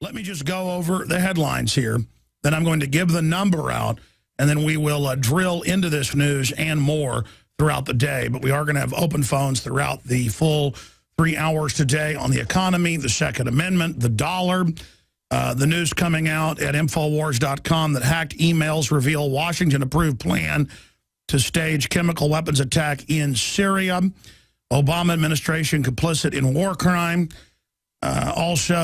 Let me just go over the headlines here. Then I'm going to give the number out, and then we will drill into this news and more throughout the day. But we are going to have open phones throughout the full 3 hours today on the economy, the Second Amendment, the dollar, the news coming out at Infowars.com that hacked emails reveal Washington-approved plan to stage chemical weapons attack in Syria. Obama administration complicit in war crime. Also,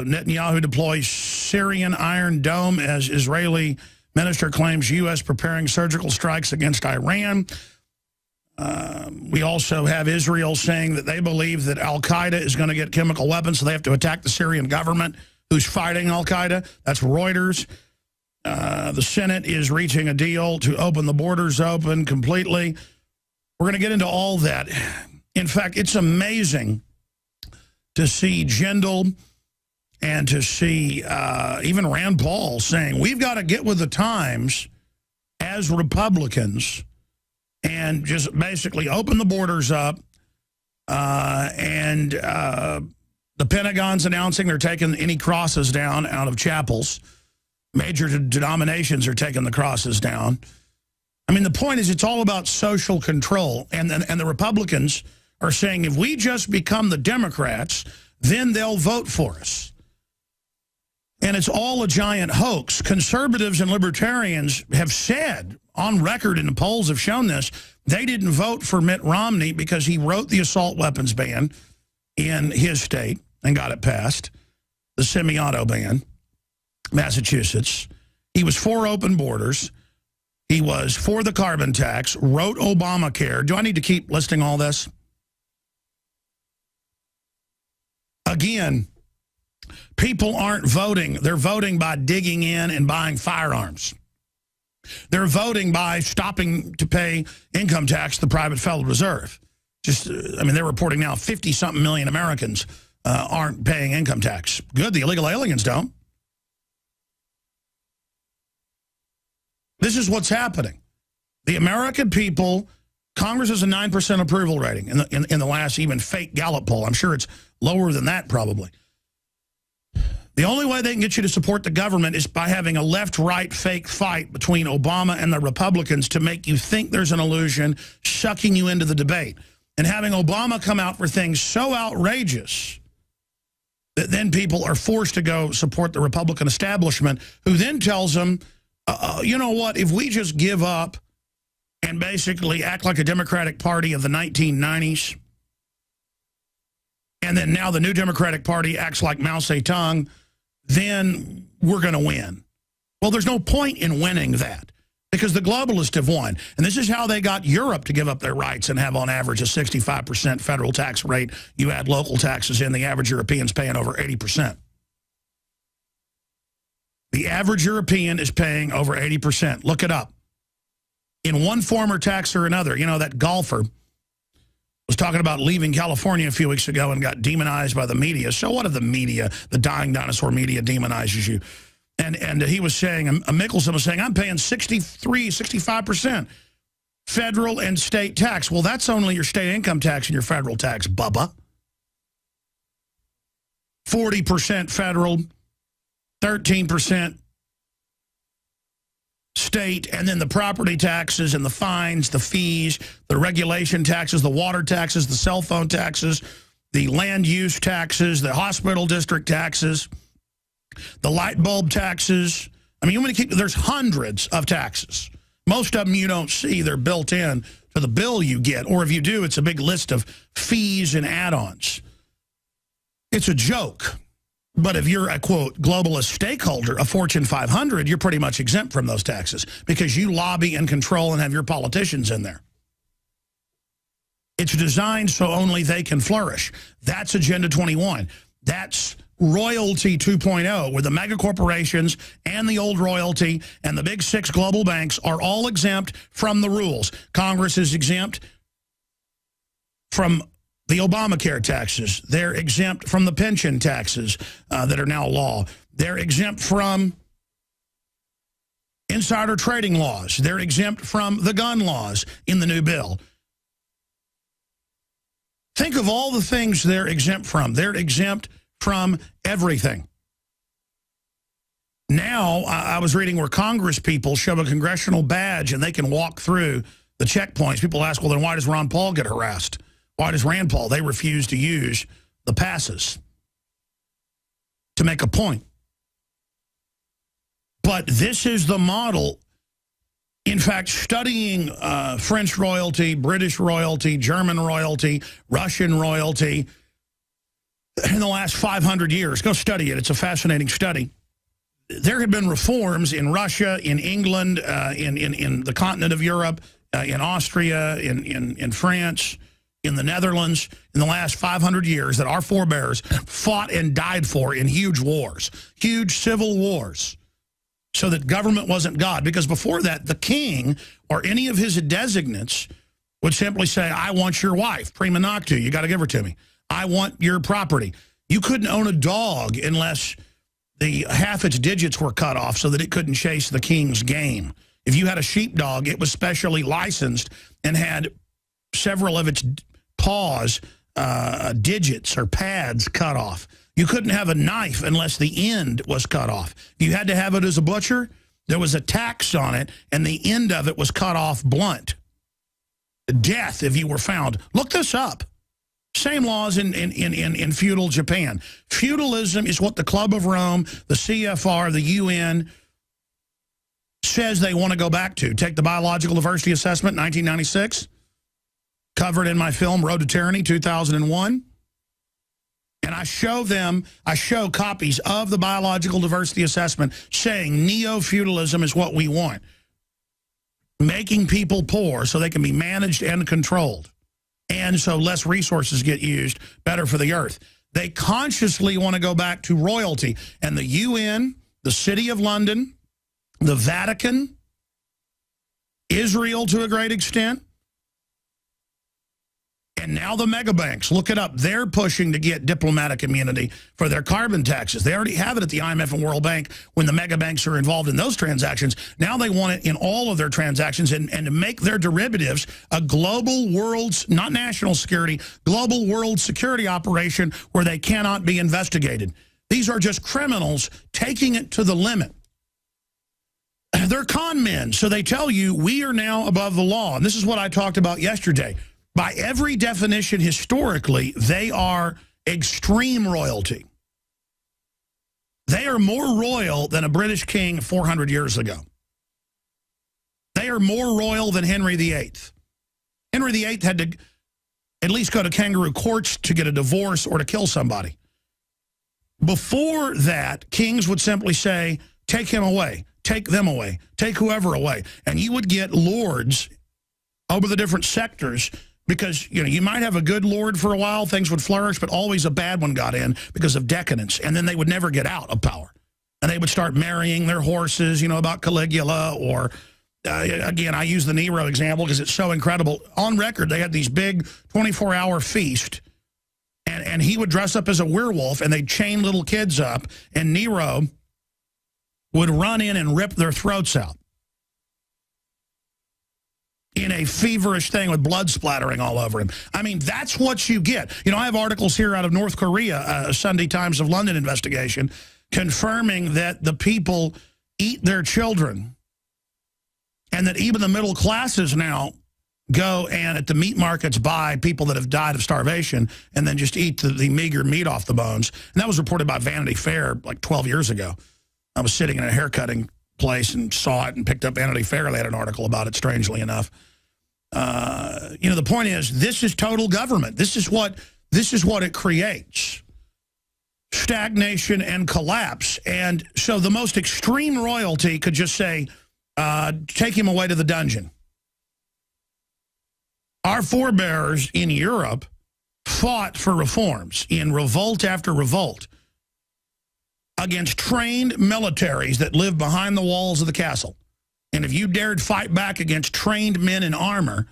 Netanyahu deploys Syrian Iron Dome as Israeli minister claims U.S. preparing surgical strikes against Iran. We also have Israel saying that they believe that al-Qaeda is going to get chemical weapons, so they have to attack the Syrian government who's fighting al-Qaeda. That's Reuters. The Senate is reaching a deal to open the borders open completely. We're going to get into all that. In fact, it's amazing to see Jindal and to see even Rand Paul saying, we've got to get with the times as Republicans and just basically open the borders up. And the Pentagon's announcing they're taking any crosses down out of chapels. Major denominations are taking the crosses down. I mean, the point is it's all about social control. And the Republicans are saying if we just become the Democrats, then they'll vote for us. And it's all a giant hoax. Conservatives and libertarians have said, on record, and the polls have shown this, they didn't vote for Mitt Romney because he wrote the assault weapons ban in his state and got it passed, the semi-auto ban, Massachusetts. He was for open borders. He was for the carbon tax, wrote Obamacare. Do I need to keep listing all this? Again, people aren't voting. They're voting by digging in and buying firearms. They're voting by stopping to pay income tax to the private Federal Reserve. Just, I mean, they're reporting now 50-something million Americans aren't paying income tax. Good, the illegal aliens don't. This is what's happening. The American people, Congress has a 9% approval rating in the last even fake Gallup poll. I'm sure it's lower than that probably. The only way they can get you to support the government is by having a left-right fake fight between Obama and the Republicans to make you think there's an illusion, sucking you into the debate. And having Obama come out for things so outrageous that then people are forced to go support the Republican establishment, who then tells them, you know what, if we just give up and basically act like a Democratic Party of the 1990s, and then now the new Democratic Party acts like Mao Zedong, then we're going to win. Well, there's no point in winning that because the globalists have won. And this is how they got Europe to give up their rights and have on average a 65% federal tax rate. You add local taxes in, the average European's paying over 80%. The average European is paying over 80%. Look it up. In one form or tax or another, you know, that golfer was talking about leaving California a few weeks ago and got demonized by the media. So what if the media, the dying dinosaur media, demonizes you? And he was saying, Mickelson was saying, I'm paying 65% federal and state tax. Well, that's only your state income tax and your federal tax, bubba. 40% federal, 13% state, and then the property taxes and the fines, the fees, the regulation taxes, the water taxes, the cell phone taxes, the land use taxes, the hospital district taxes, the light bulb taxes. I mean, you want to keep, there's hundreds of taxes. Most of them you don't see. They're built in to the bill you get, or if you do, it's a big list of fees and add-ons. It's a joke. But if you're a, quote, globalist stakeholder, a Fortune 500, you're pretty much exempt from those taxes because you lobby and control and have your politicians in there. It's designed so only they can flourish. That's Agenda 21. That's Royalty 2.0, where the mega corporations and the old royalty and the big 6 global banks are all exempt from the rules. Congress is exempt from the Obamacare taxes. They're exempt from the pension taxes that are now law. They're exempt from insider trading laws. They're exempt from the gun laws in the new bill. Think of all the things they're exempt from. They're exempt from everything. Now, I was reading where Congress people show a congressional badge and they can walk through the checkpoints. People ask, well, then why does Ron Paul get harassed? Why does Rand Paul? They refuse to use the passes to make a point. But this is the model. In fact, studying French royalty, British royalty, German royalty, Russian royalty in the last 500 years, go study it. It's a fascinating study. There had been reforms in Russia, in England, in the continent of Europe, in Austria, in France, in the Netherlands, in the last 500 years that our forebears fought and died for in huge wars, huge civil wars, so that government wasn't God. Because before that, the king or any of his designates would simply say, I want your wife, prima noctu, you got to give her to me. I want your property. You couldn't own a dog unless the half its digits were cut off so that it couldn't chase the king's game. If you had a sheepdog, it was specially licensed and had several of its paws, digits or pads cut off. You couldn't have a knife unless the end was cut off. You had to have it as a butcher. There was a tax on it, and the end of it was cut off blunt. Death if you were found. Look this up. Same laws in feudal Japan. Feudalism is what the Club of Rome, the CFR, the UN says they want to go back to. Take the Biological Diversity Assessment, 1996, covered in my film, Road to Tyranny, 2001. And I show copies of the Biological Diversity Assessment saying neo-feudalism is what we want. Making people poor so they can be managed and controlled. And so less resources get used, better for the earth. They consciously want to go back to royalty. And the UN, the City of London, the Vatican, Israel to a great extent, and now the mega banks, look it up. They're pushing to get diplomatic immunity for their carbon taxes. They already have it at the IMF and World Bank when the mega banks are involved in those transactions. Now they want it in all of their transactions and to make their derivatives a global world's, not national security, global world security operation where they cannot be investigated. These are just criminals taking it to the limit. They're con men, so they tell you we are now above the law. And this is what I talked about yesterday. By every definition historically, they are extreme royalty. They are more royal than a British king 400 years ago. They are more royal than Henry VIII. Henry VIII had to at least go to kangaroo courts to get a divorce or to kill somebody. Before that, kings would simply say, take him away, take them away, take whoever away. And you would get lords over the different sectors. Because, you know, you might have a good lord for a while, things would flourish, but always a bad one got in because of decadence. And then they would never get out of power. And they would start marrying their horses, you know, about Caligula. Or, again, I use the Nero example because it's so incredible. On record, they had these big 24-hour feast. And he would dress up as a werewolf, and they'd chain little kids up. And Nero would run in and rip their throats out. In a feverish thing with blood splattering all over him. I mean, that's what you get. You know, I have articles here out of North Korea, Sunday Times of London investigation, confirming that the people eat their children and that even the middle classes now go and at the meat markets buy people that have died of starvation and then just eat the meager meat off the bones. And that was reported by Vanity Fair like 12 years ago. I was sitting in a haircutting place and saw it and picked up Vanity Fair. They had an article about it, strangely enough. You know, the point is, this is total government. This is what it creates. Stagnation and collapse. And so the most extreme royalty could just say, take him away to the dungeon. Our forebears in Europe fought for reforms in revolt after revolt against trained militaries that lived behind the walls of the castle. And if you dared fight back against trained men in armor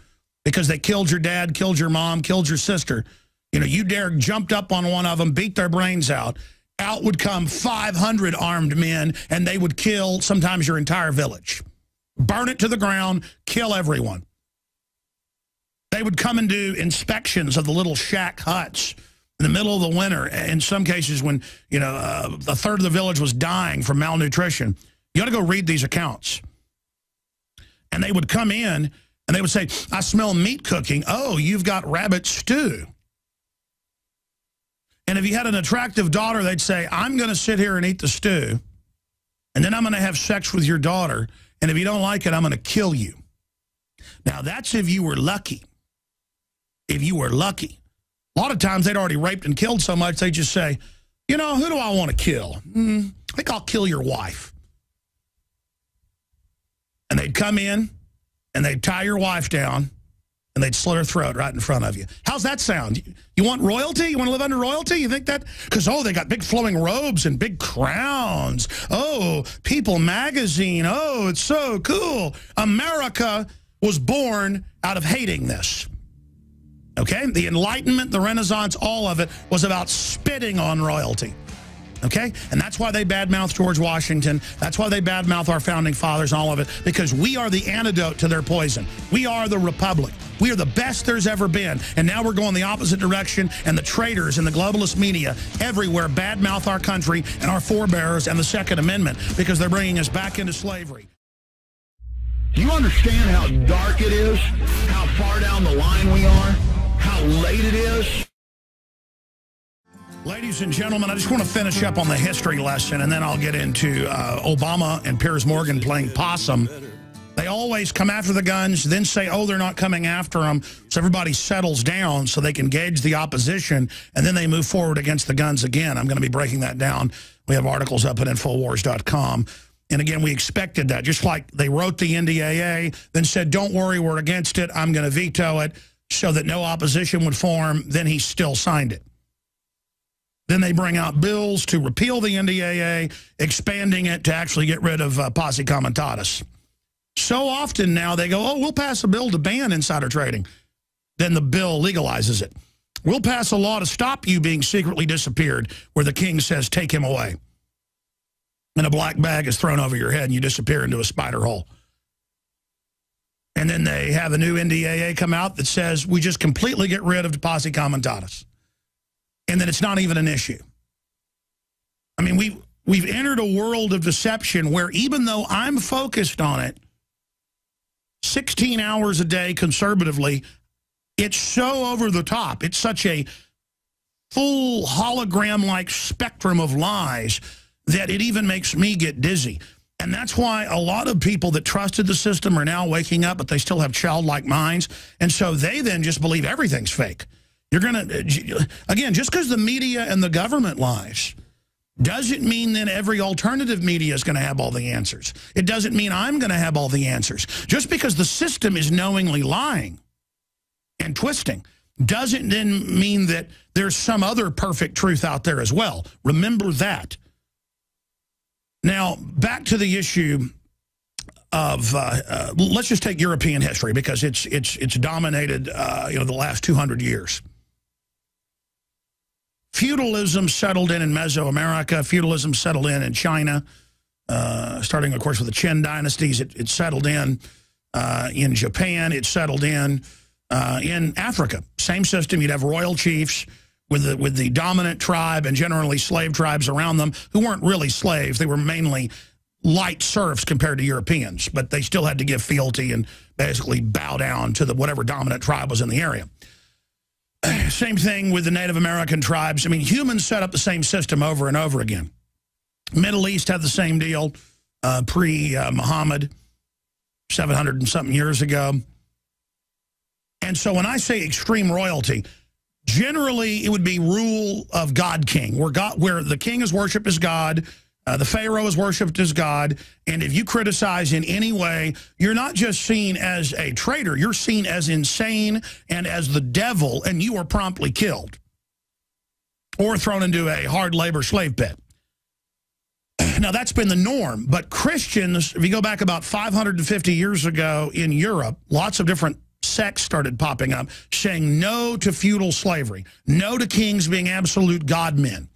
because they killed your dad, killed your mom, killed your sister, you know, you dared jumped up on one of them, beat their brains out, out would come 500 armed men, and they would kill sometimes your entire village. Burn it to the ground, kill everyone. They would come and do inspections of the little shack huts in the middle of the winter, in some cases when, you know, a third of the village was dying from malnutrition. You ought to go read these accounts. And they would come in and they would say, I smell meat cooking. Oh, you've got rabbit stew. And if you had an attractive daughter, they'd say, I'm going to sit here and eat the stew, and then I'm going to have sex with your daughter, and if you don't like it, I'm going to kill you. Now, that's if you were lucky. If you were lucky. A lot of times they'd already raped and killed so much, they just say, you know, who do I want to kill? I think I'll kill your wife. And they'd come in, and they'd tie your wife down, and they'd slit her throat right in front of you. How's that sound? You want royalty? You want to live under royalty? You think that? Because, oh, they got big flowing robes and big crowns. Oh, People magazine. Oh, it's so cool. America was born out of hating this. Okay? The Enlightenment, the Renaissance, all of it was about spitting on royalty. Okay? And that's why they badmouth George Washington. That's why they badmouth our founding fathers and all of it, because we are the antidote to their poison. We are the republic. We are the best there's ever been. And now we're going the opposite direction, and the traitors and the globalist media everywhere badmouth our country and our forebears and the Second Amendment because they're bringing us back into slavery. Do you understand how dark it is? How far down the line we are? How late it is? Ladies and gentlemen, I just want to finish up on the history lesson, and then I'll get into Obama and Piers Morgan playing possum. They always come after the guns, then say, oh, they're not coming after them, so everybody settles down so they can gauge the opposition, and then they move forward against the guns again. I'm going to be breaking that down. We have articles up at Infowars.com. And again, we expected that. Just like they wrote the NDAA, then said, don't worry, we're against it. I'm going to veto it so that no opposition would form. Then he still signed it. Then they bring out bills to repeal the NDAA, expanding it to actually get rid of posse comitatus. So often now they go, oh, we'll pass a bill to ban insider trading. Then the bill legalizes it. We'll pass a law to stop you being secretly disappeared, where the king says, take him away. And a black bag is thrown over your head and you disappear into a spider hole. And then they have a new NDAA come out that says we just completely get rid of the posse comitatus. And then it's not even an issue. I mean, we've entered a world of deception where even though I'm focused on it 16 hours a day conservatively, it's so over the top. It's such a full hologram-like spectrum of lies that it even makes me get dizzy. And that's why a lot of people that trusted the system are now waking up, but they still have childlike minds. And so they then just believe everything's fake. You're going to, again, just because the media and the government lies doesn't mean that every alternative media is going to have all the answers. It doesn't mean I'm going to have all the answers. Just because the system is knowingly lying and twisting doesn't then mean that there's some other perfect truth out there as well. Remember that. Now, back to the issue of, let's just take European history because it's dominated, the last 200 years. Feudalism settled in Mesoamerica. Feudalism settled in China, starting, of course, with the Qin dynasties. It settled in Japan. It settled in Africa. Same system. You'd have royal chiefs with the dominant tribe and generally slave tribes around them who weren't really slaves. They were mainly light serfs compared to Europeans, but they still had to give fealty and basically bow down to whatever dominant tribe was in the area. Same thing with the Native American tribes. I mean, humans set up the same system over and over again. Middle East had the same deal pre-Muhammad, 700 and something years ago. And so when I say extreme royalty, generally it would be rule of God-King, where the king is worshipped as God, the Pharaoh is worshipped as God, and if you criticize in any way, you're not just seen as a traitor, you're seen as insane and as the devil, and you are promptly killed or thrown into a hard labor slave pit. Now, that's been the norm, but Christians, if you go back about 550 years ago in Europe, lots of different sects started popping up saying no to feudal slavery, no to kings being absolute godmen,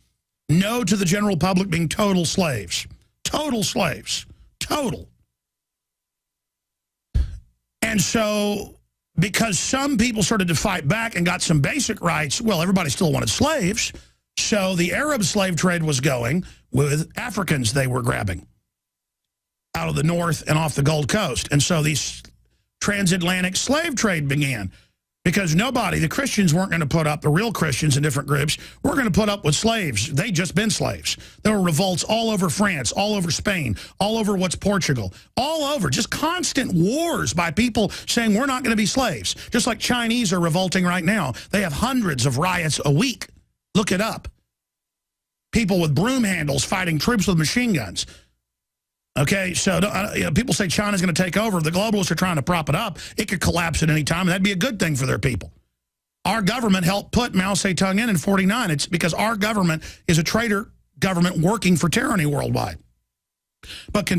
no to the general public being total slaves. Total slaves. Total. And so because some people started to fight back and got some basic rights, well, everybody still wanted slaves. So the Arab slave trade was going with Africans they were grabbing out of the north and off the Gold Coast. And so these transatlantic slave trade began because nobody, the Christians weren't going to put up, the real Christians in different groups, weren't going to put up with slaves. They'd just been slaves. There were revolts all over France, all over Spain, all over what's Portugal, all over, just constant wars by people saying we're not going to be slaves. Just like Chinese are revolting right now. They have hundreds of riots a week. Look it up. People with broom handles fighting troops with machine guns. Okay, so people say China's going to take over. The globalists are trying to prop it up. It could collapse at any time, and that'd be a good thing for their people. Our government helped put Mao Zedong in 49. It's because our government is a traitor government working for tyranny worldwide. But,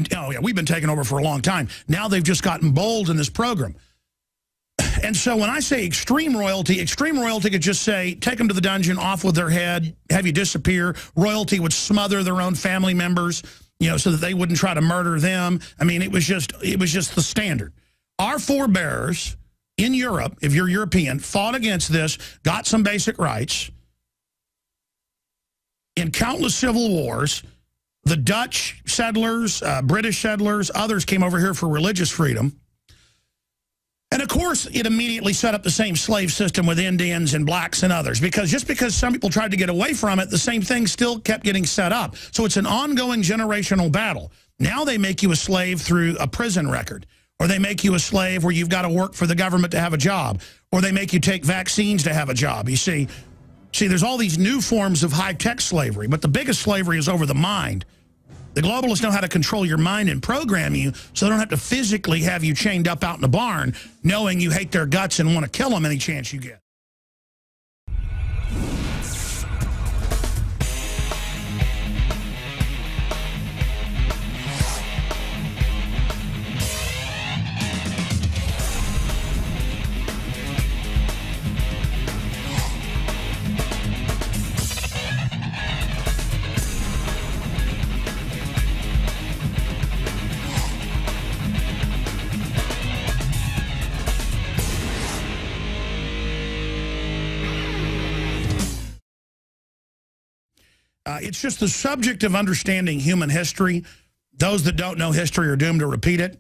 we've been taken over for a long time. Now they've just gotten bold in this program. And so when I say extreme royalty could just say, take them to the dungeon, off with their head, have you disappear. Royalty would smother their own family members, so that they wouldn't try to murder them. I mean, it was just the standard. Our forebears in Europe, if you're European, fought against this, got some basic rights in countless civil wars. The Dutch settlers, British settlers, others came over here for religious freedom. And, of course, it immediately set up the same slave system with Indians and blacks and others, because just because some people tried to get away from it, the same thing still kept getting set up. So it's an ongoing generational battle. Now they make you a slave through a prison record, or they make you a slave where you've got to work for the government to have a job, or they make you take vaccines to have a job. You see, there's all these new forms of high-tech slavery, but the biggest slavery is over the mind. The globalists know how to control your mind and program you so they don't have to physically have you chained up out in the barn knowing you hate their guts and want to kill them any chance you get. It's just the subject of understanding human history. Those that don't know history are doomed to repeat it.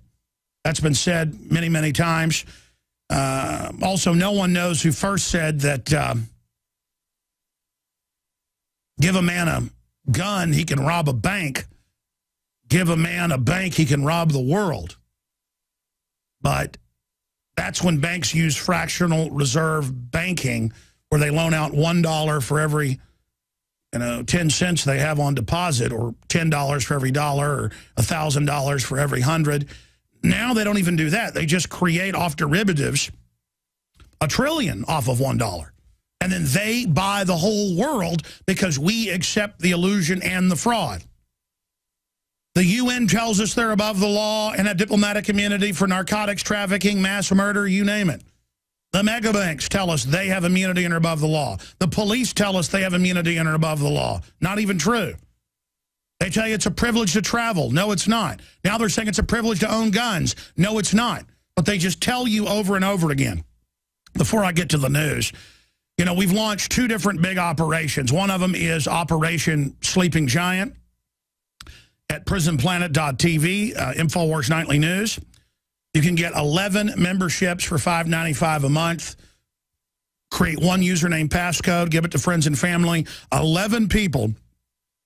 That's been said many, many times. Also, no one knows who first said that give a man a gun, he can rob a bank. Give a man a bank, he can rob the world. But that's when banks use fractional reserve banking, where they loan out $1 for every 10 cents they have on deposit, or $10 for every dollar, or $1,000 for every 100. Now they don't even do that. They just create off derivatives $1 trillion off of $1. And then they buy the whole world because we accept the illusion and the fraud. The UN tells us they're above the law and have diplomatic immunity for narcotics trafficking, mass murder, you name it. The mega banks tell us they have immunity and are above the law. The police tell us they have immunity and are above the law. Not even true. They tell you it's a privilege to travel. No, it's not. Now they're saying it's a privilege to own guns. No, it's not. But they just tell you over and over again. Before I get to the news, we've launched 2 different big operations. One of them is Operation Sleeping Giant at prisonplanet.tv, InfoWars Nightly News. You can get 11 memberships for $5.95 a month. Create one username passcode, give it to friends and family. 11 people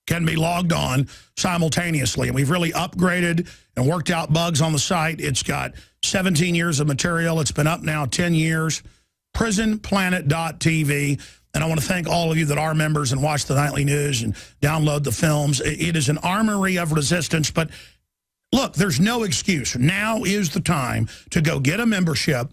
can be logged on simultaneously. And we've really upgraded and worked out bugs on the site. It's got 17 years of material. It's been up now 10 years. prisonplanet.tv. And I want to thank all of you that are members and watch the nightly news and download the films. It is an armory of resistance, but look, there's no excuse. Now is the time to go get a membership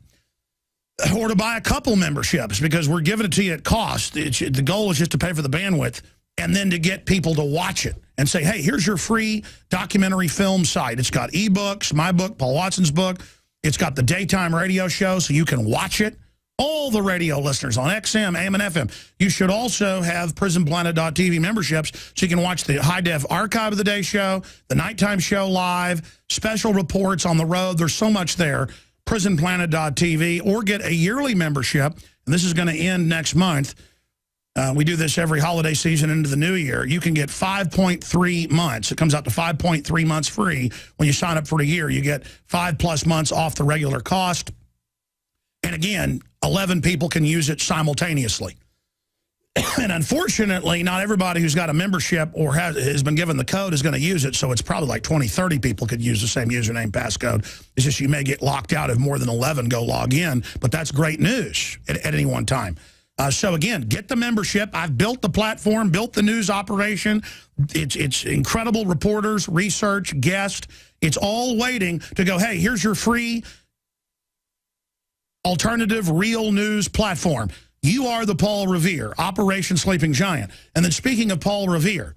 or to buy a couple memberships, because we're giving it to you at cost. The goal is just to pay for the bandwidth and then to get people to watch it and say, hey, here's your free documentary film site. It's got ebooks, my book, Paul Watson's book. It's got the daytime radio show so you can watch it. All the radio listeners on XM, AM, and FM. You should also have prisonplanet.tv memberships so you can watch the high-def archive of the day show, the nighttime show live, special reports on the road. There's so much there. prisonplanet.tv, or get a yearly membership. And this is going to end next month. We do this every holiday season into the new year. You can get 5.3 months. It comes out to 5.3 months free when you sign up for a year. You get 5+ months off the regular cost. And again, 11 people can use it simultaneously. And unfortunately, not everybody who's got a membership or has been given the code is going to use it. So it's probably like 20, 30 people could use the same username, passcode. It's just you may get locked out if more than 11 go log in. But that's great news at any one time. So again, get the membership. I've built the platform, built the news operation. It's incredible reporters, research, guests. It's all waiting to go, hey, here's your free alternative real news platform. You are the Paul Revere, Operation Sleeping Giant. And then speaking of Paul Revere,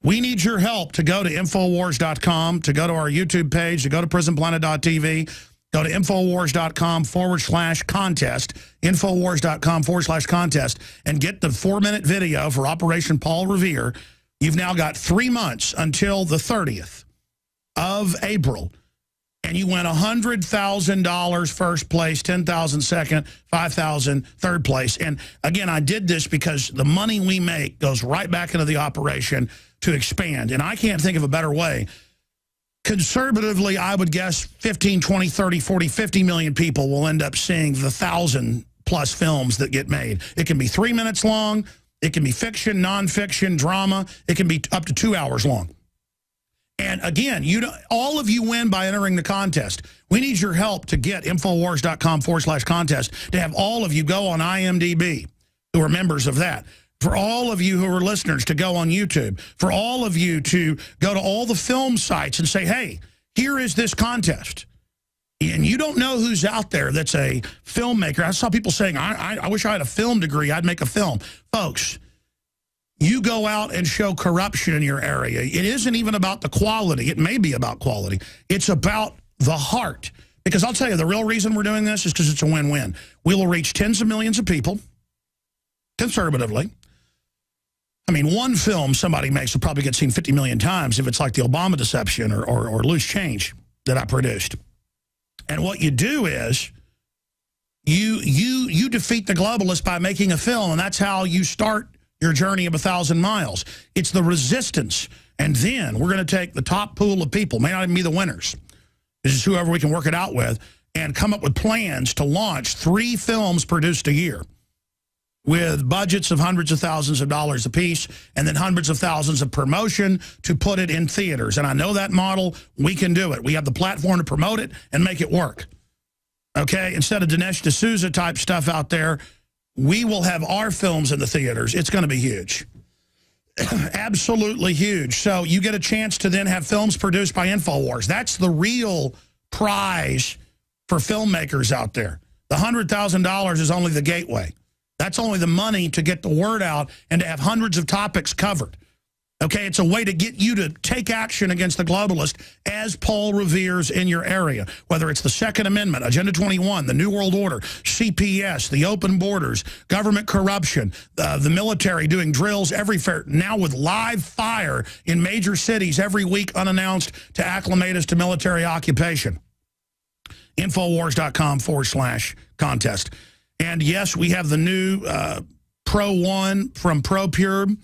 we need your help to go to Infowars.com, to go to our YouTube page, to go to prisonplanet.tv, go to Infowars.com/contest, Infowars.com/contest, and get the 4-minute video for Operation Paul Revere. You've now got 3 months until the 30th of April. And you win $100,000 first place, $10,000 second, $5,000 third place. And again, I did this because the money we make goes right back into the operation to expand. And I can't think of a better way. Conservatively, I would guess 15, 20, 30, 40, 50 million people will end up seeing the 1,000+ films that get made. It can be 3 minutes long. It can be fiction, nonfiction, drama. It can be up to 2 hours long. And again, all of you win by entering the contest. We need your help to get Infowars.com/contest to have all of you go on IMDb who are members of that. For all of you who are listeners to go on YouTube. For all of you to go to all the film sites and say, hey, here is this contest. And you don't know who's out there that's a filmmaker. I saw people saying, I wish I had a film degree. I'd make a film. Folks, you go out and show corruption in your area. It isn't even about the quality. It may be about quality. It's about the heart. Because I'll tell you, the real reason we're doing this is because it's a win-win. We will reach tens of millions of people, conservatively. I mean, one film somebody makes will probably get seen 50 million times if it's like the Obama deception or Loose Change that I produced. And what you do is you defeat the globalists by making a film, and that's how you start your journey of 1,000 miles. It's the resistance. And then we're going to take the top pool of people, may not even be the winners. This is whoever we can work it out with, and come up with plans to launch 3 films produced a year with budgets of hundreds of thousands of dollars apiece, and then hundreds of thousands of promotion to put it in theaters. And I know that model. We can do it. We have the platform to promote it and make it work. Okay? Instead of Dinesh D'Souza type stuff out there, we will have our films in the theaters. It's going to be huge. Absolutely huge. So you get a chance to then have films produced by Infowars. That's the real prize for filmmakers out there. The $100,000 is only the gateway. That's only the money to get the word out and to have hundreds of topics covered. Okay, it's a way to get you to take action against the globalist as Paul Revere's in your area, whether it's the Second Amendment, Agenda 21, the New World Order, CPS, the open borders, government corruption, the military doing drills everywhere, now with live fire in major cities every week unannounced to acclimate us to military occupation. Infowars.com/contest. And yes, we have the new Pro 1 from ProPure,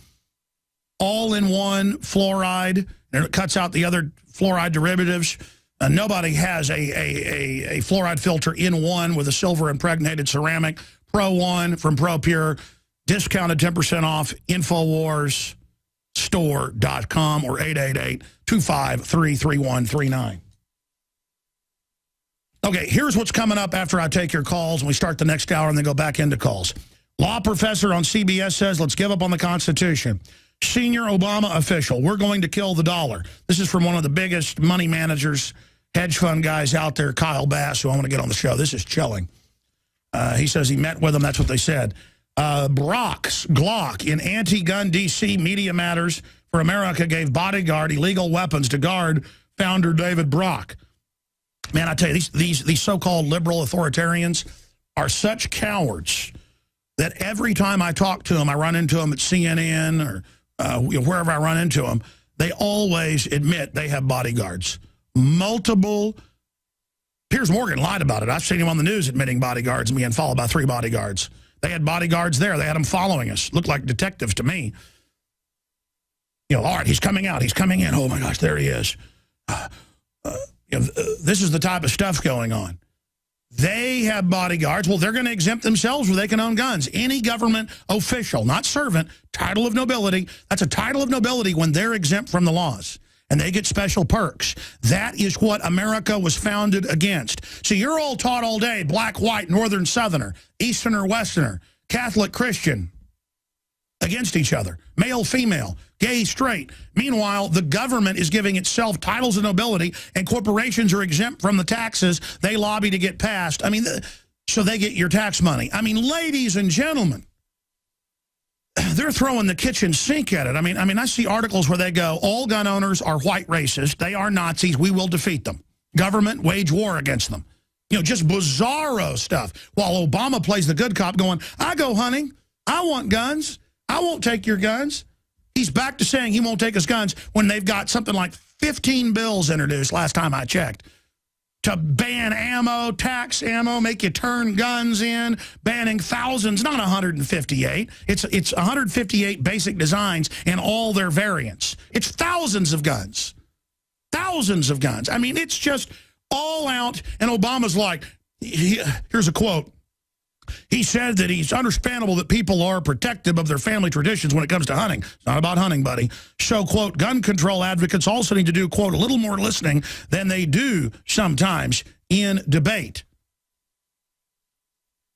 all-in-one fluoride, and it cuts out the other fluoride derivatives. Nobody has a fluoride filter in one with a silver impregnated ceramic. Pro 1 from ProPure, discounted 10% off, InfoWarsStore.com or 888-253-3139. Okay, here's what's coming up after I take your calls and we start the next hour and then go back into calls. Law professor on CBS says, let's give up on the Constitution. Senior Obama official, we're going to kill the dollar. This is from one of the biggest money managers, hedge fund guys out there, Kyle Bass, who I want to get on the show. This is chilling. He says he met with him. That's what they said. Glock in anti-gun D.C. Media Matters for America gave bodyguard illegal weapons to guard founder David Brock. Man, I tell you, these so-called liberal authoritarians are such cowards that every time I talk to them, I run into them at CNN or wherever I run into them, they always admit they have bodyguards. Multiple Piers Morgan lied about it. I've seen him on the news admitting bodyguards and being followed by 3 bodyguards. They had bodyguards there. They had them following us. Looked like detectives to me. You know, all right, he's coming out. He's coming in. Oh, my gosh, there he is. This is the type of stuff going on. They have bodyguards. Well, they're going to exempt themselves where they can own guns. Any government official, not servant, title of nobility, that's a title of nobility when they're exempt from the laws. And they get special perks. That is what America was founded against. So you're all taught all day, black, white, northern, southerner, easterner, westerner, Catholic, Christian, against each other, male, female, gay, straight. Meanwhile, the government is giving itself titles of nobility, and corporations are exempt from the taxes they lobby to get passed. I mean, so they get your tax money. I mean, ladies and gentlemen, they're throwing the kitchen sink at it. I mean, I see articles where they go, all gun owners are white racists. They are Nazis. We will defeat them. Government wage war against them. You know, just bizarro stuff. While Obama plays the good cop going, I go hunting. I want guns. I won't take your guns. He's back to saying he won't take his guns when they've got something like 15 bills introduced last time I checked to ban ammo, tax ammo, make you turn guns in, banning thousands, not 158. It's 158 basic designs in all their variants. It's thousands of guns. Thousands of guns. I mean, it's just all out, and Obama's like, here's a quote. He said that it's understandable that people are protective of their family traditions when it comes to hunting. It's not about hunting, buddy. So, quote, gun control advocates also need to do, quote, a little more listening than they do sometimes in debate.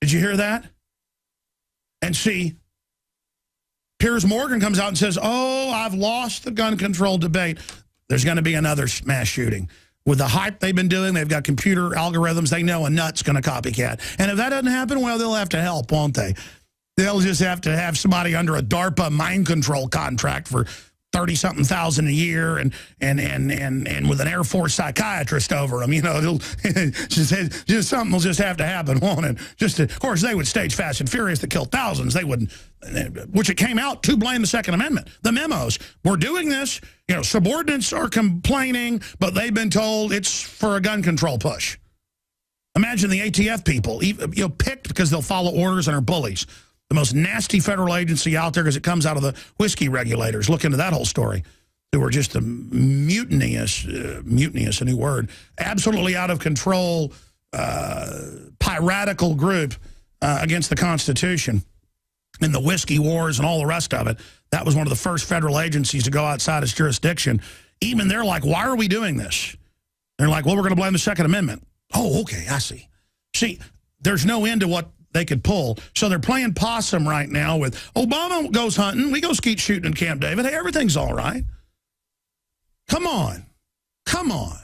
Did you hear that? And see, Piers Morgan comes out and says, oh, I've lost the gun control debate. There's going to be another mass shooting. With the hype they've been doing, they've got computer algorithms. They know a nut's going to copycat. And if that doesn't happen, well, they'll have to help, won't they? They'll just have to have somebody under a DARPA mind control contract for 30-something thousand a year and with an Air Force psychiatrist over them. You know, just something will just have to happen, won't it? Of course, they would stage Fast and Furious that killed thousands. They wouldn't, which it came out to blame the Second Amendment. The memos. We're doing this. You know, subordinates are complaining, but they've been told it's for a gun control push. Imagine the ATF people, you know, picked because they'll follow orders and are bullies. The most nasty federal agency out there because it comes out of the whiskey regulators. Look into that whole story. Who were just a mutinous, a new word, absolutely out of control, piratical group against the Constitution and the whiskey wars and all the rest of it. That was one of the first federal agencies to go outside its jurisdiction. Even they're like, why are we doing this? They're like, well, we're going to blame the Second Amendment. Oh, okay, I see. See, there's no end to what they could pull. So they're playing possum right now with Obama goes hunting, we go skeet shooting in Camp David. Hey, everything's all right. Come on. Come on.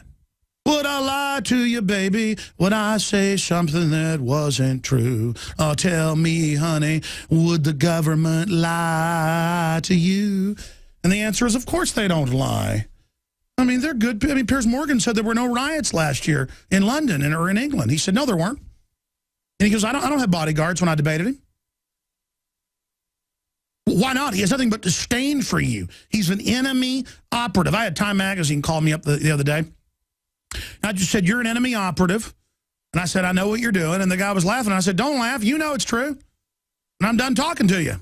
Would I lie to you, baby? Would I say something that wasn't true? Oh, tell me, honey, would the government lie to you? And the answer is, of course they don't lie. I mean, they're good. I mean, Piers Morgan said there were no riots last year in London or in England. He said, no, there weren't. And he goes, I don't have bodyguards when I debated him. Why not? He has nothing but disdain for you. He's an enemy operative. I had Time Magazine call me up the other day. I just said, you're an enemy operative. And I said, I know what you're doing. And the guy was laughing. I said, don't laugh. You know it's true. And I'm done talking to you.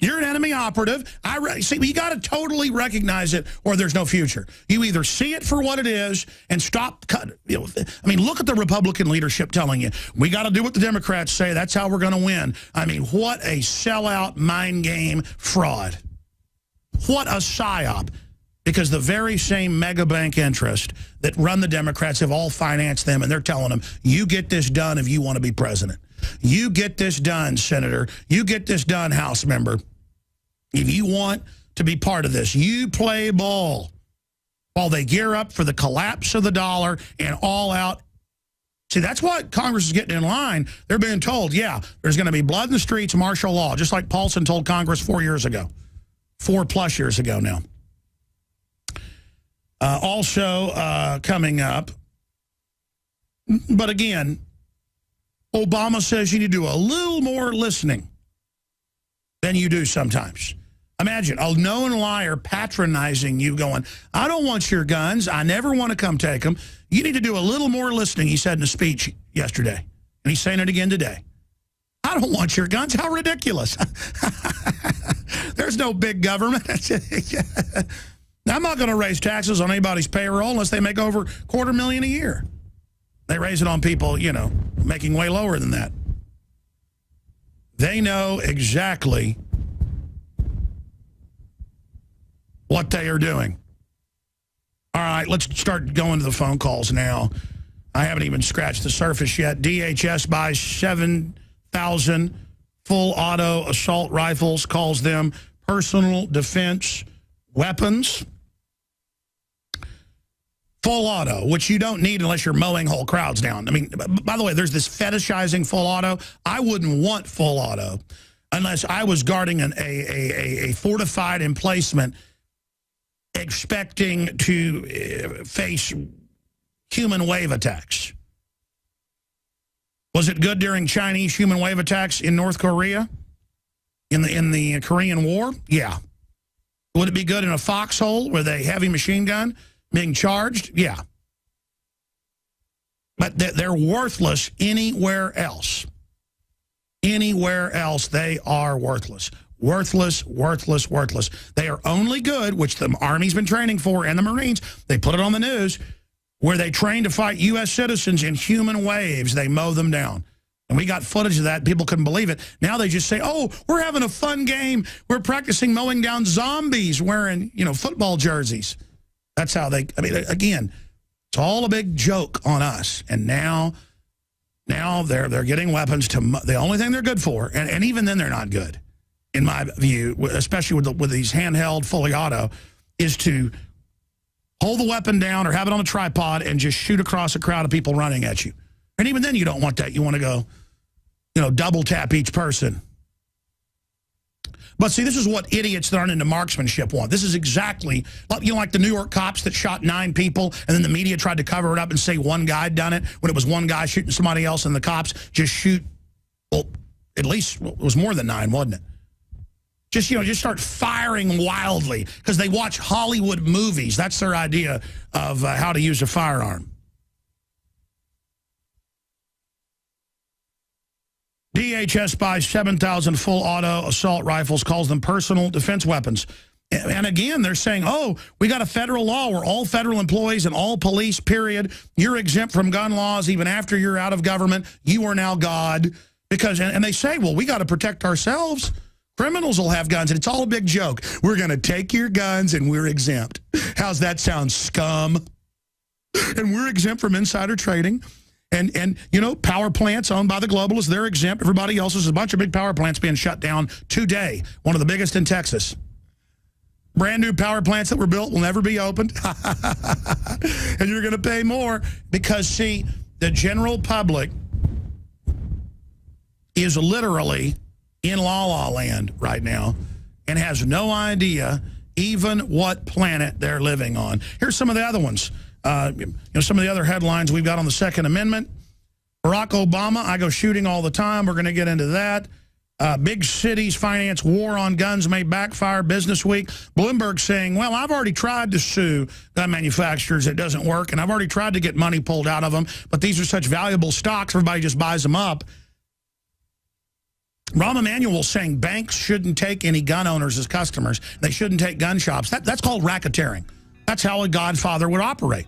You're an enemy operative. See, you got to totally recognize it or there's no future. You either see it for what it is and stop. You know, I mean, look at the Republican leadership telling you, we got to do what the Democrats say. That's how we're going to win. I mean, what a sellout, mind game fraud. What a psyop. Because the very same mega bank interest that run the Democrats have all financed them, and they're telling them, you get this done if you want to be president. You get this done, Senator. You get this done, House member. If you want to be part of this, you play ball while they gear up for the collapse of the dollar and all out. See, that's what Congress is getting in line. They're being told, yeah, there's going to be blood in the streets, martial law, just like Paulson told Congress 4 years ago, 4+ years ago now. Also coming up, but again, Obama says you need to do a little more listening than you do sometimes. Imagine a known liar patronizing you going, I don't want your guns. I never want to come take them. You need to do a little more listening, he said in a speech yesterday. And he's saying it again today. I don't want your guns. How ridiculous. There's no big government. I'm not going to raise taxes on anybody's payroll unless they make over $250,000 a year. They raise it on people, you know, making way lower than that. They know exactly what they are doing. All right, let's start going to the phone calls now. I haven't even scratched the surface yet. DHS buys 7,000 full auto assault rifles, calls them personal defense weapons. Full auto, which you don't need unless you're mowing whole crowds down. I mean, by the way, there's this fetishizing full auto. I wouldn't want full auto unless I was guarding a fortified emplacement expecting to face human wave attacks. Was it good during Chinese human wave attacks in North Korea? In the Korean War? Yeah. Would it be good in a foxhole with a heavy machine gun being charged? Yeah. But they're worthless anywhere else. Anywhere else, they are worthless. Worthless, worthless, worthless. They are only good, which the Army's been training for, and the Marines, they put it on the news, where they train to fight U.S. citizens in human waves. They mow them down. And we got footage of that. People couldn't believe it. Now they just say, oh, we're having a fun game. We're practicing mowing down zombies wearing, you know, football jerseys. That's how they, I mean, again, it's all a big joke on us. And now they're getting weapons to, the only thing they're good for, and even then they're not good, in my view, especially with these handheld, fully auto, is to hold the weapon down or have it on a tripod and just shoot across a crowd of people running at you. And even then you don't want that. You want to go, you know, double tap each person. But see, this is what idiots that aren't into marksmanship want. This is exactly, you know, like the New York cops that shot 9 people, and then the media tried to cover it up and say one guy had done it, when it was one guy shooting somebody else, and the cops just shoot, well, at least it was more than 9, wasn't it? Just, you know, just start firing wildly because they watch Hollywood movies. That's their idea of how to use a firearm. DHS buys 7,000 full auto assault rifles, calls them personal defense weapons. And again, they're saying, oh, we got a federal law where all federal employees and all police, period, you're exempt from gun laws even after you're out of government. You are now God. Because, and they say, well, we got to protect ourselves. Criminals will have guns, and it's all a big joke. We're going to take your guns, and we're exempt. How's that sound, scum? And we're exempt from insider trading. And you know, power plants owned by the globalists, they're exempt. Everybody else, there's a bunch of big power plants being shut down today. One of the biggest in Texas. Brand new power plants that were built will never be opened. And you're going to pay more because, see, the general public is literally in la-la land right now and has no idea even what planet they're living on. Here's some of the other ones. You know, some of the other headlines we've got on the Second Amendment. Barack Obama, I go shooting all the time. We're going to get into that. Big cities finance war on guns may backfire. Business Week. Bloomberg saying, well, I've already tried to sue gun manufacturers. It doesn't work. And I've already tried to get money pulled out of them. But these are such valuable stocks, everybody just buys them up. Rahm Emanuel saying banks shouldn't take any gun owners as customers. They shouldn't take gun shops. That's called racketeering. That's how a godfather would operate.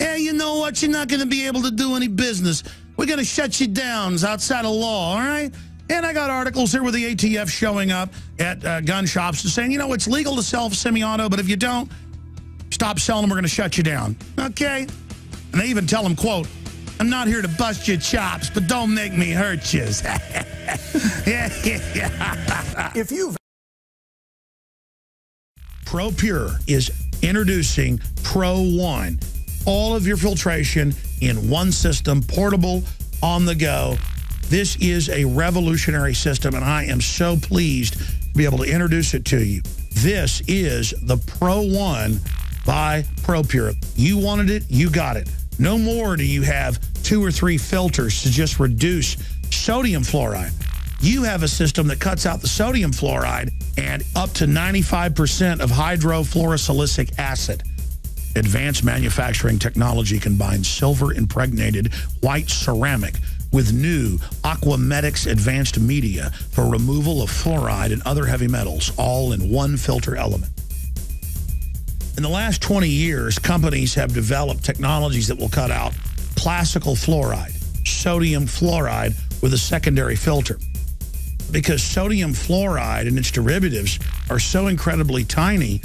Hey, you know what? You're not going to be able to do any business. We're going to shut you down. It's outside of law, all right? And I got articles here with the ATF showing up at gun shops and saying, you know, it's legal to sell semi-auto, but if you don't, stop selling them, we're going to shut you down. Okay? And they even tell them, quote, I'm not here to bust your chops, but don't make me hurt you. If you've ProPure is introducing Pro One. All of your filtration in one system, portable, on the go. This is a revolutionary system, and I am so pleased to be able to introduce it to you. This is the Pro One by ProPure. You wanted it, you got it. No more do you have 2 or 3 filters to just reduce sodium fluoride. You have a system that cuts out the sodium fluoride and up to 95% of hydrofluorosilicic acid. Advanced manufacturing technology combines silver-impregnated white ceramic with new Aquamedics advanced media for removal of fluoride and other heavy metals, all in one filter element. In the last 20 years, companies have developed technologies that will cut out classical fluoride, sodium fluoride, with a secondary filter. Because sodium fluoride and its derivatives are so incredibly tiny,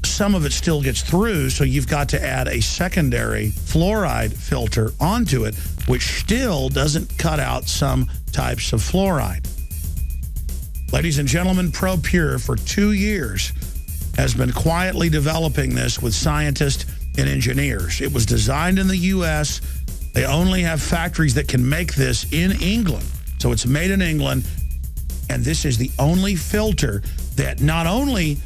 some of it still gets through, so you've got to add a secondary fluoride filter onto it, which still doesn't cut out some types of fluoride. Ladies and gentlemen, ProPure for 2 years has been quietly developing this with scientists and engineers. It was designed in the U.S. They only have factories that can make this in England. So it's made in England, and this is the only filter that not only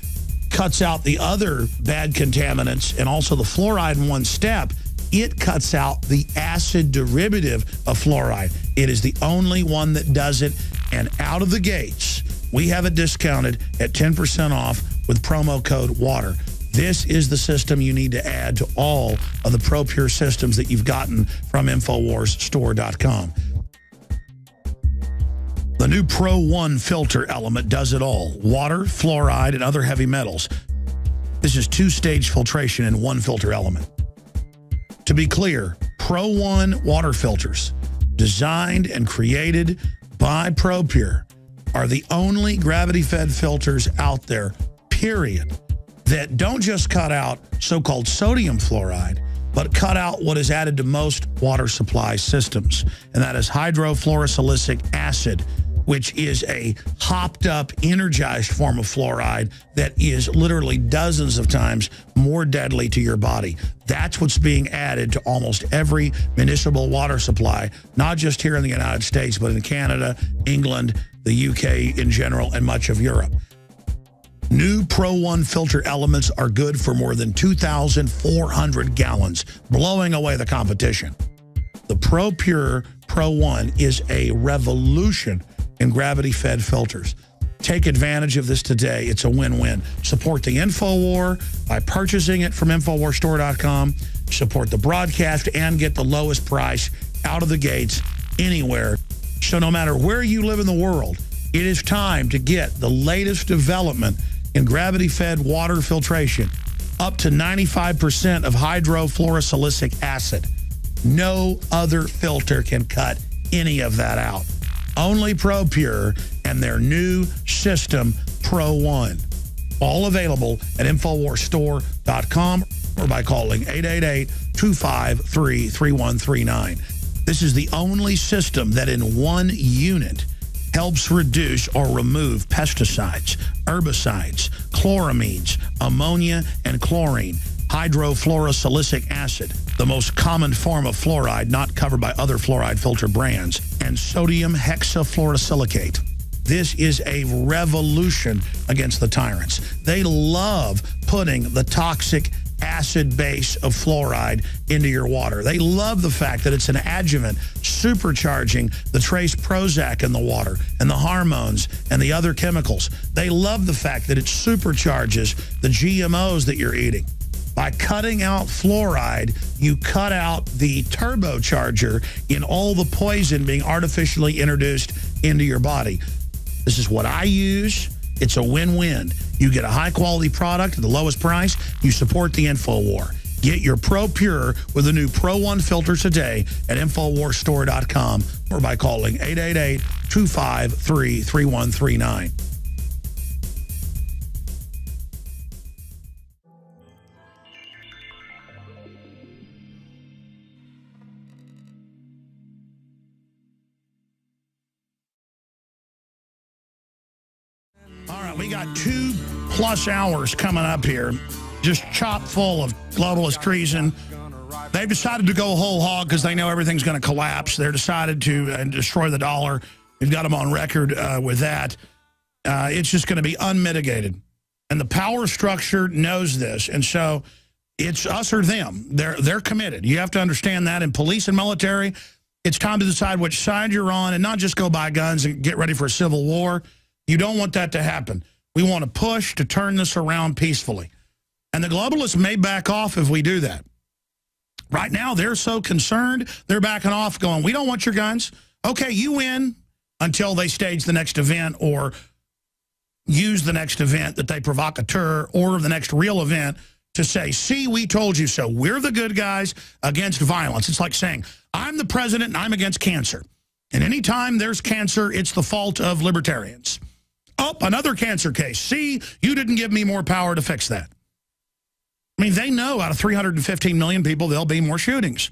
cuts out the other bad contaminants and also the fluoride in one step, it cuts out the acid derivative of fluoride. It is the only one that does it, and out of the gates, we have it discounted at 10% off with promo code WATER. This is the system you need to add to all of the ProPure systems that you've gotten from InfoWarsStore.com. The new Pro 1 filter element does it all. Water, fluoride, and other heavy metals. This is two-stage filtration in one filter element. To be clear, Pro 1 water filters, designed and created by ProPure, are the only gravity-fed filters out there, period, that don't just cut out so-called sodium fluoride, but cut out what is added to most water supply systems, and that is hydrofluorosilicic acid, which is a hopped-up, energized form of fluoride that is literally dozens of times more deadly to your body. That's what's being added to almost every municipal water supply, not just here in the United States, but in Canada, England, the UK in general, and much of Europe. New Pro 1 filter elements are good for more than 2,400 gallons, blowing away the competition. The ProPure Pro 1 is a revolution in gravity-fed filters. Take advantage of this today. It's a win-win. Support the InfoWar by purchasing it from InfoWarsStore.com. Support the broadcast and get the lowest price out of the gates anywhere. So no matter where you live in the world, it is time to get the latest development in gravity-fed water filtration, up to 95% of hydrofluorosilicic acid. No other filter can cut any of that out. Only ProPure and their new system, Pro 1. All available at InfoWarsStore.com or by calling 888-253-3139. This is the only system that in one unit helps reduce or remove pesticides, herbicides, chloramines, ammonia, and chlorine, hydrofluorosilicic acid, the most common form of fluoride not covered by other fluoride filter brands, and sodium hexafluorosilicate. This is a revolution against the tyrants. They love putting the toxic acid base of fluoride into your water. They love the fact that it's an adjuvant supercharging the trace Prozac in the water and the hormones and the other chemicals. They love the fact that it supercharges the GMOs that you're eating. By cutting out fluoride, you cut out the turbocharger in all the poison being artificially introduced into your body. This is what I use. It's a win-win. You get a high-quality product at the lowest price. You support the InfoWar. Get your ProPure with the new Pro 1 filter today at InfoWarsStore.com or by calling 888-253-3139. All right, we got 2+ hours coming up here, just chock full of globalist treason. They've decided to go whole hog because they know everything's going to collapse. They're decided to destroy the dollar. We've got them on record with that. It's just going to be unmitigated. And the power structure knows this. And so it's us or them. They're committed. You have to understand that in police and military. It's time to decide which side you're on and not just go buy guns and get ready for a civil war. You don't want that to happen. We want to push to turn this around peacefully. And the globalists may back off if we do that. Right now, they're so concerned, they're backing off going, we don't want your guns. Okay, you win until they stage the next event or use the next event that they provocateur or the next real event to say, see, we told you so. We're the good guys against violence. It's like saying, I'm the president and I'm against cancer. And anytime there's cancer, it's the fault of libertarians. Oh, another cancer case. See, you didn't give me more power to fix that. I mean, they know out of 315 million people, there'll be more shootings.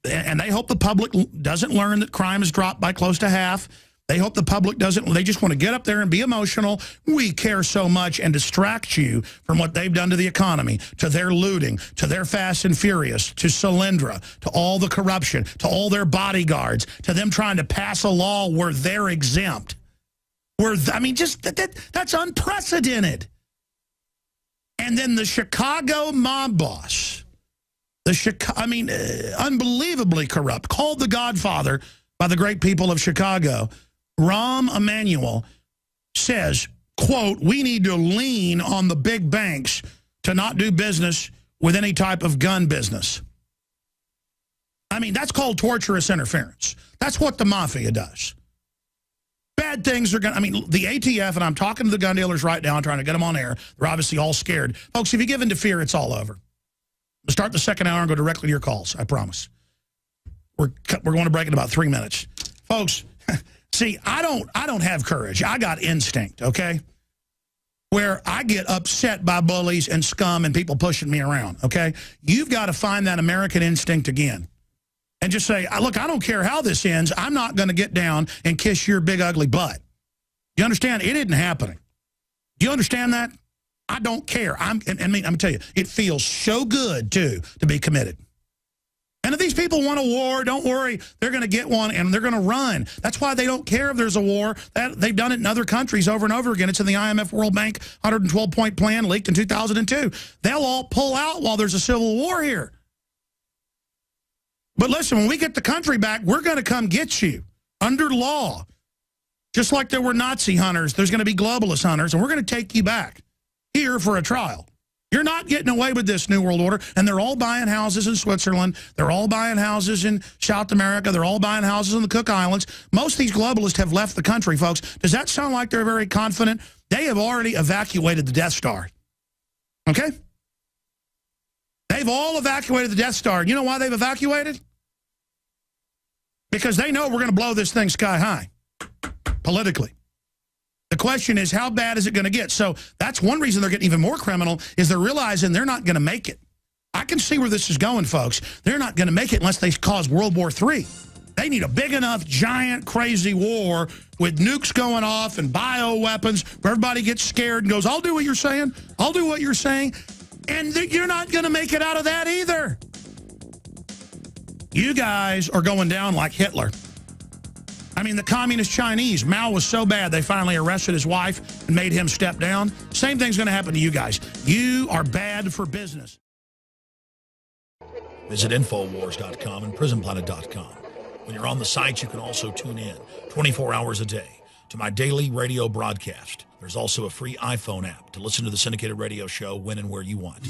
And they hope the public doesn't learn that crime has dropped by close to half. They hope the public doesn't. They just want to get up there and be emotional. We care so much and distract you from what they've done to the economy, to their looting, to their Fast and Furious, to Solyndra, to all the corruption, to all their bodyguards, to them trying to pass a law where they're exempt. I mean, just that's unprecedented. And then the Chicago mob boss, unbelievably corrupt, called the Godfather by the great people of Chicago, Rahm Emanuel, says, quote, we need to lean on the big banks to not do business with any type of gun business. I mean, that's called torturous interference. That's what the mafia does. Bad things are going to, I mean, the ATF, and I'm talking to the gun dealers right now, I'm trying to get them on air. They're obviously all scared. Folks, if you give in to fear, it's all over. We'll start the second hour and go directly to your calls, I promise. We're going to break in about 3 minutes. Folks, see, I don't have courage. I got instinct, okay? Where I get upset by bullies and scum and people pushing me around, okay? You've got to find that American instinct again. And just say, look, I don't care how this ends. I'm not going to get down and kiss your big, ugly butt. You understand? It isn't happening. Do you understand that? I don't care. I'm going to tell you, it feels so good, too, to be committed. And if these people want a war, don't worry. They're going to get one, and they're going to run. That's why they don't care if there's a war. They've done it in other countries over and over again. It's in the IMF World Bank 112-point plan leaked in 2002. They'll all pull out while there's a civil war here. But listen, when we get the country back, we're going to come get you under law. Just like there were Nazi hunters, there's going to be globalist hunters, and we're going to take you back here for a trial. You're not getting away with this New World Order, and they're all buying houses in Switzerland. They're all buying houses in South America. They're all buying houses in the Cook Islands. Most of these globalists have left the country, folks. Does that sound like they're very confident? They have already evacuated the Death Star. Okay? They've all evacuated the Death Star. You know why they've evacuated? Because they know we're going to blow this thing sky high, politically. The question is, how bad is it going to get? So that's one reason they're getting even more criminal, is they're realizing they're not going to make it. I can see where this is going, folks. They're not going to make it unless they cause World War III. They need a big enough, giant, crazy war with nukes going off and bioweapons where everybody gets scared and goes, I'll do what you're saying. I'll do what you're saying. And you're not going to make it out of that either. You guys are going down like Hitler. I mean, the communist Chinese, Mao was so bad they finally arrested his wife and made him step down. Same thing's going to happen to you guys. You are bad for business. Visit Infowars.com and PrisonPlanet.com. When you're on the site, you can also tune in 24 hours a day to my daily radio broadcast. There's also a free iPhone app to listen to the syndicated radio show when and where you want.